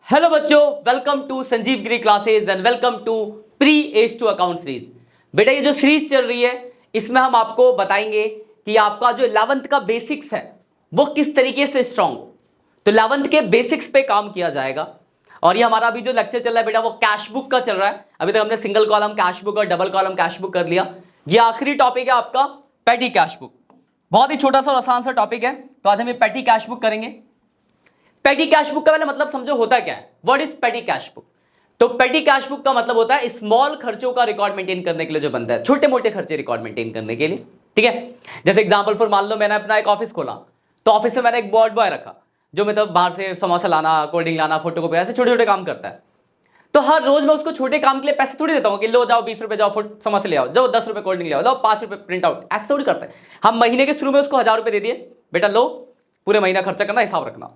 Hello बच्चों, welcome to Sanjeev Giri classes and welcome to pre age to account series. बेटा ये जो सीरीज चल रही है इसमें हम आपको बताएंगे कि आपका जो 11th का बेसिक्स है वो किस तरीके से स्ट्रांग हो। तो 11th के बेसिक्स पे काम किया जाएगा और ये हमारा अभी जो लेक्चर चल रहा है बेटा वो कैश बुक का चल रहा है। अभी तक हमने सिंगल कॉलम कैश बुक और डबल कॉलम कैश बुक कर लिया। ये आखिरी टॉपिक है आपका पेटी कैश बुक। बहुत ही छोटा सा और आसान सा टॉपिक है, तो आज हम ये पेटी कैश बुक करेंगे। पेटी कैश बुक का पहले मतलब समझो होता क्या है। व्हाट इज पेटी कैश बुक? तो पेटी कैश बुक का मतलब होता है स्मॉल खर्चों का रिकॉर्ड मेंटेन करने के लिए जो बनता है, छोटे मोटे खर्चे रिकॉर्ड मेंटेन करने के लिए। ठीक है, जैसे एग्जांपल फॉर मान लो मैंने अपना एक ऑफिस खोला, तो ऑफिस में मैंने एक बोर्ड बॉय रखा जो मतलब बाहर से समोसा लाना, कोल्ड ड्रिंक लाना, फोटो कॉपी, ऐसे छोटे छोटे काम करता है। तो हर रोज मैं उसको छोटे काम के लिए पैसे थोड़ी देता हूँ कि लो जाओ 20 रुपए जाओ समोसे ले आओ, जाओ 10 रुपए कोल्ड ड्रिंक ले आओ, लो 5 रुपए प्रिंट आउट, ऐसे थोड़ी करते हैं हम। महीने के शुरू में उसको 1000 रुपए दे दिए, बेटा लो पूरे महीना खर्चा करना, हिसाब रखना।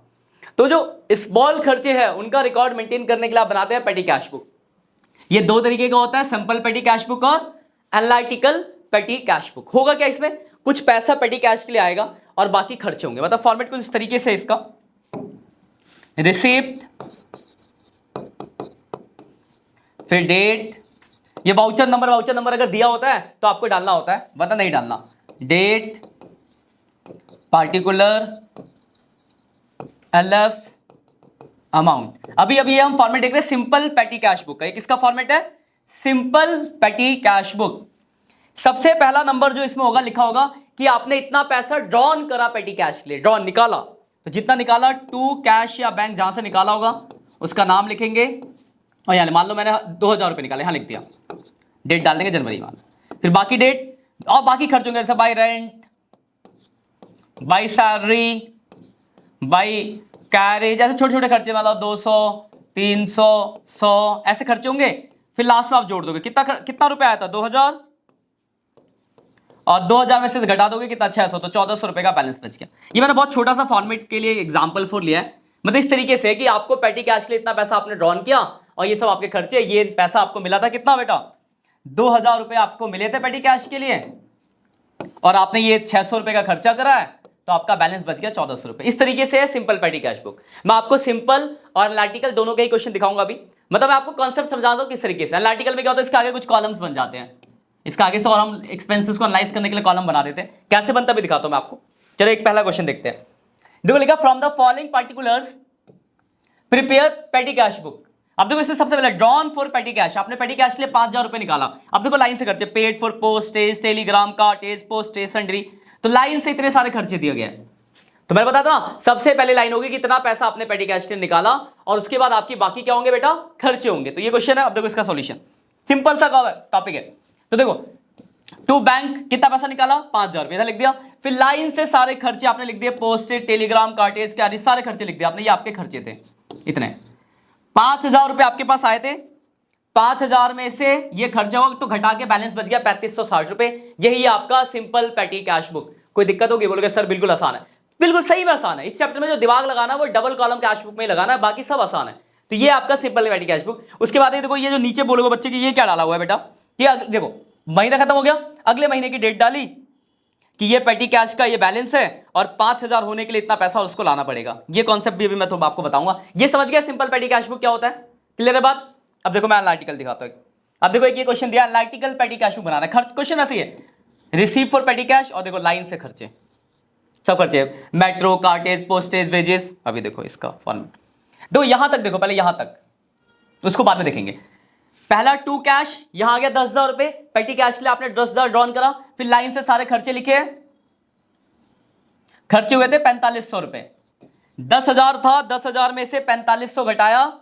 तो जो स्मॉल खर्चे हैं उनका रिकॉर्ड मेंटेन करने के लिए आप बनाते हैं पेटी कैश बुक। ये दो तरीके का होता है, सिंपल पेटी कैश बुक और एनालिटिकल पेटी कैश बुक। होगा क्या इसमें, कुछ पैसा पेटी कैश के लिए आएगा और बाकी खर्चे होंगे। मतलब फॉर्मेट कुछ इस तरीके से इसका, रिसिप्ट, फिर डेट, ये वाउचर नंबर अगर दिया होता है तो आपको डालना होता है, वरना नहीं डालना। Date, particular, LF, amount. अभी हम फॉर्मेट देख रहे हैं सिंपल पेटी कैश बुक का। ये किसका फॉर्मेट है? सिंपल पेटी कैश बुक। सबसे पहला नंबर जो इसमें होगा, लिखा होगा कि आपने इतना पैसा ड्रॉन करा पेटी कैश के लिए, ड्रॉन निकाला। तो जितना निकाला टू कैश या बैंक जहां से निकाला होगा उसका नाम लिखेंगे। और यहां मान लो मैंने 2000 रुपए निकाले, यहां लिख दिया, डेट डाल देंगे जनवरी मान। फिर बाकी डेट और बाकी खर्च होंगे, जैसे by rent, by salary, by carriage, ऐसे छोटे छोटे खर्चे, मतलब 200, 300, 100 ऐसे खर्चे होंगे। फिर लास्ट में आप जोड़ दोगे कितना रुपए आया था, 2000, और 2000 में से घटा दोगे कितना, 600, तो 1400 रुपए का बैलेंस बच गया। ये मैंने बहुत छोटा सा फॉर्मेट के लिए एग्जांपल फॉर लिया है। मतलब इस तरीके से कि आपको पेटी कैश के लिए इतना पैसा आपने ड्रॉन किया और ये सब आपके खर्चे, ये पैसा आपको मिला था कितना बेटा, 2000 रुपए आपको मिले थे पेटी कैश के लिए, और आपने ये 600 रुपए का खर्चा करा है, तो आपका बैलेंस बच गया 1400 रुपए। इस तरीके से है सिंपल पेटी कैश बुक। मैं आपको सिंपल और एनालिटिकल दोनों के ही क्वेश्चन दिखाऊंगा अभी। मतलब मैं आपको कॉन्सेप्ट समझा दूं किस तरीके से। एनालिटिकल में क्या होता है, इसके आगे कुछ कॉलम्स बन जाते हैं, इसका आगे से, और हम एक्सपेंसेस को एनालाइज करने के लिए कॉलम बना देते हैं। कैसे बनता भी दिखाता हूं मैं आपको। चलो एक पहला क्वेश्चन देखते हैं। देखो लिखा, from the following particulars prepare पेटी कैश बुक। अब देखो इसमें सबसे पहले ड्रॉन फॉर पेटी कैश, आपने पेटी कैश के लिए 5000 रुपए निकाला। अब देखो लाइन से खर्चे, paid for postage, telegram, cartage, postage, sundry, तो लाइन से इतने सारे खर्चे दिए गए। तो मैं बताता हूं, सबसे पहले लाइन होगी कितना पैसा आपने पेटी कैश के लिए निकाला, और उसके बाद आपकी बाकी क्या होंगे बेटा, खर्चे होंगे। तो ये क्वेश्चन है। अब देखो इसका सॉल्यूशन, सिंपल सा टॉपिक है। तो देखो टू बैंक कितना पैसा निकाला, 5000 रुपए, लिख दिया। फिर लाइन से सारे खर्चे आपने लिख दिए, पोस्टेज, टेलीग्राम, कार्टेज, क्या सारे खर्चे लिख दिए आपने, ये आपके खर्चे थे इतने। 5000 रुपए आपके पास आए थे, 5000 में से ये खर्चा हुआ तो घटा के बैलेंस बच गया 3560 रुपए। यही आपका सिंपल पेटी कैश बुक। कोई दिक्कत होगी बोलोगे सर बिल्कुल आसान है, बिल्कुल सही में आसान है। इस चैप्टर में जो दिमाग लगाना है वो डबल कॉलम कैश बुक में ही लगाना है, बाकी सब आसान है। तो ये आपका सिंपल पेटी कैश बुक। उसके बाद देखो ये जो नीचे बोलोगे बच्चे की, ये क्या डाला हुआ है बेटा, ये देखो महीना खत्म हो गया, अगले महीने की डेट डाली कि ये पेटी कैश का ये बैलेंस है और 5000 होने के लिए इतना पैसा उसको लाना पड़ेगा। ये कॉन्सेप्ट भी अभी मैं तुम आपको बताऊंगा। ये समझ गया सिंपल पेटी कैश बुक क्या होता है, क्लियर है बात। अब देखो मैं एनालिटिकल दिखाता हूं। अब देखो एक ये क्वेश्चन दिया, एनालिटिकल पेटी कैश बुक बनाना है। खर्च क्वेश्चन ऐसे है, रिसीव फॉर पेटी कैश, और देखो लाइन से खर्चे, सब खर्चे, मेट्रो, कार्टेज, पोस्टेज, वेजेस। अभी देखो इसका फॉर्मेट देखो, यहां तक देखो, पहले यहां तक, उसको बाद में देखेंगे। पहला टू कैश, यहां आ गया 10,000 रुपए, पेटी कैश के लिए आपने 10,000 ड्रॉन करा। फिर लाइन से सारे खर्चे लिखे, खर्चे हुए थे 4500 रुपए। 10,000 था, 10,000 में से 4500 घटाया,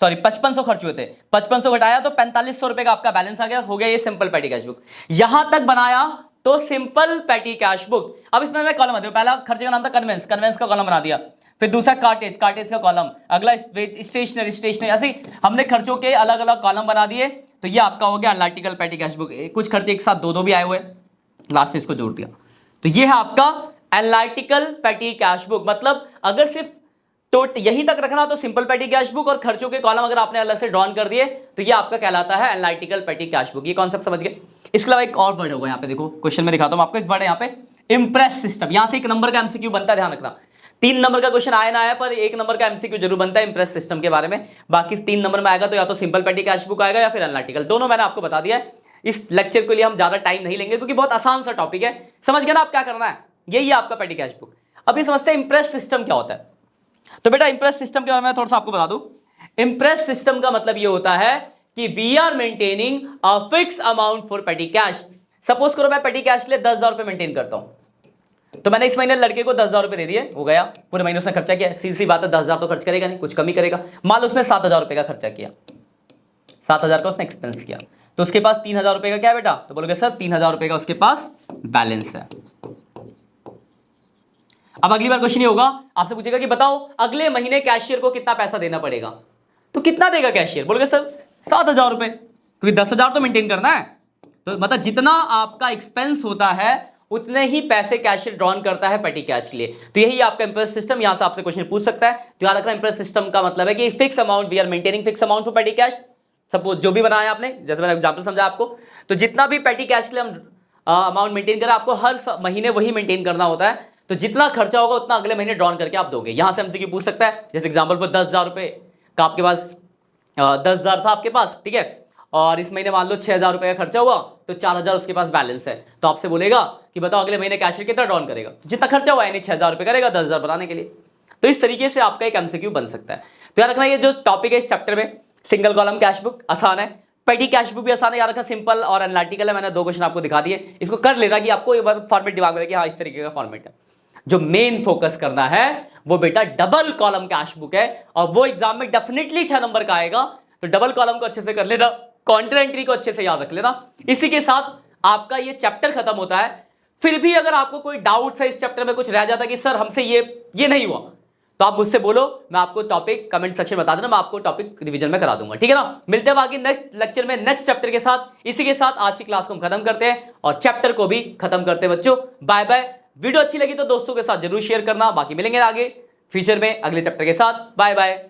सॉरी 5500 खर्च हुए थे, 5500 घटाया तो 4500 रुपए का आपका बैलेंस आ गया। हो गया ये सिंपल पेटी कैश बुक। यहां तक बनाया तो सिंपल पेटी कैश बुक। अब इसमें मैं कॉलम, पहला खर्चे का नाम था कन्वेंस, कन्वेंस का कॉलम बना दिया। फिर दूसरा कार्टेज, कार्टेज का कॉलम, अगला स्टेशनरी, स्टेशनरी, ऐसे हमने खर्चों के अलग अलग कॉलम बना दिए। तो ये आपका हो गया एनालिटिकल पेटी कैश बुक। कुछ खर्चे एक साथ दो भी आए हुए, लास्ट में इसको जोड़ दिया। तो ये है आपका एनालिटिकल पेटी कैश बुक। मतलब अगर सिर्फ तो यहीं तक रखना तो सिंपल पेटी कैश बुक, और खर्चों के कॉलम अगर आपने अलग से ड्रॉन कर दिए तो ये आपका कहलाता है एनालिटिकल पेटी कैश बुक। ये कॉन्सेप्ट समझ गए। इसके अलावा एक और वर्ड होगा यहाँ पे, देखो क्वेश्चन में दिखाता हूं आपको, एक वर्ड है यहाँ पे, इंप्रेस सिस्टम। यहां से एक नंबर का एमसीक्यू बनता है, ध्यान रखना। 3 नंबर का क्वेश्चन आया ना आया, पर 1 नंबर का एमसीक्यू जरूर बनता है इंप्रेस सिस्टम के बारे में। बाकी 3 नंबर में आएगा तो या तो सिंपल पेटी कैश बुक आएगा या फिर एनालिटिकल, दोनों मैंने आपको बता दिया है। इस लेक्चर के लिए हम ज्यादा टाइम नहीं लेंगे क्योंकि बहुत आसान सा टॉपिक है, समझ गए ना आप क्या करना है, यही है आपका पेटी कैश बुक। अभी समझते हैं इंप्रेस सिस्टम क्या होता है। तो बेटा इंप्रेस सिस्टम के बारे में थोड़ा सा आपको बता दूं। इंप्रेस सिस्टम का मतलब ये होता है कि we are maintaining a fix amount for petty cash. Suppose करो मैं पेटी कैश के लिए 10,000 रुपए मेंटेन करता हूं, तो मैंने इस महीने लड़के को 10,000 रुपए दे दिए, हो गया, पूरे महीने उसने खर्चा किया, सीधी बात है 10,000 तो खर्च करेगा नहीं, कुछ कमी करेगा। मान लो उसने 7,000 रुपए का खर्चा किया, 7,000 का उसने एक्सपेंस किया, तो उसके पास 3,000 रुपए का क्या है बेटा, तो बोलोगे सर 3,000 रुपए का उसके पास बैलेंस है। अब अगली बार क्वेश्चन ये होगा, आपसे पूछेगा कि बताओ अगले महीने कैशियर को कितना पैसा देना पड़ेगा, तो कितना देगा कैशियर, बोलोगे सर 7,000 रुपए, क्योंकि 10,000 तो मेंटेन करना है। तो मतलब जितना आपका एक्सपेंस होता है उतने ही पैसे कैशियर ड्रॉन करता है पेटी कैश के लिए। तो यही आपका इंप्रेस सिस्टम, यहां से आपसे क्वेश्चन पूछ सकता है। तो याद रखना इंप्रेस सिस्टम का मतलब है कि fix amount, we are maintaining fix amount for petty cash. Suppose जो भी बनाया आपने, जैसे मैंने एग्जांपल समझा आपको, तो जितना भी पेटी कैश के लिए हम अमाउंट मेंटेन करें, आपको हर महीने वही मेंटेन करना होता है। तो जितना खर्चा होगा उतना अगले महीने ड्रॉन करके आप दोगे। यहां से एमसीक्यू पूछ सकता है, जैसे एग्जांपल फॉर 10,000 रुपए का आपके पास 10,000 था आपके पास, ठीक है, और इस महीने मान लो 6,000 रुपए का खर्चा हुआ, तो 4,000 उसके पास बैलेंस है। तो आपसे बोलेगा कि बताओ अगले महीने कैशियर कितना ड्रॉन करेगा, जितना खर्चा हुआ यानी 6,000 रुपए करेगा 10,000 बनाने के लिए। तो इस तरीके से आपका एक एमसीक्यू बन सकता है। तो याद रखना ये जो टॉपिक है इस चैप्टर में, सिंगल कॉलम कैश बुक आसान है, पेटी कैश बुक भी आसान है। याद रखना सिंपल और एनालिटिकल है। मैंने 2 क्वेश्चन आपको दिखा दिए, इसको कर लेना कि आपको एक बार फॉर्मेट दिमाग में कि हाँ इस तरीके का फॉर्मेट है। जो मेन फोकस करना है वो बेटा डबल कॉलम कैश बुक है, और वो एग्जाम में डेफिनेटली 6 नंबर का आएगा। तो डबल कॉलम को अच्छे से कर लेना, काउंटर एंट्री को अच्छे से याद रख लेना। इसी के साथ आपका ये चैप्टर खत्म होता है। फिर भी अगर आपको कोई डाउट है इस चैप्टर में, कुछ रह जाता कि सर हमसे ये नहीं हुआ, तो आप मुझसे बोलो, मैं आपको टॉपिक कमेंट सेक्शन में बता देना, मैं आपको टॉपिक रिवीजन में करा दूंगा, ठीक है ना। मिलते हैं बाकी नेक्स्ट लेक्चर में नेक्स्ट चैप्टर के साथ। इसी के साथ आज की क्लास को हम खत्म करते हैं और चैप्टर को भी खत्म करते हैं बच्चों। Bye bye. वीडियो अच्छी लगी तो दोस्तों के साथ जरूर शेयर करना। बाकी मिलेंगे आगे फ्यूचर में अगले चैप्टर के साथ। Bye bye.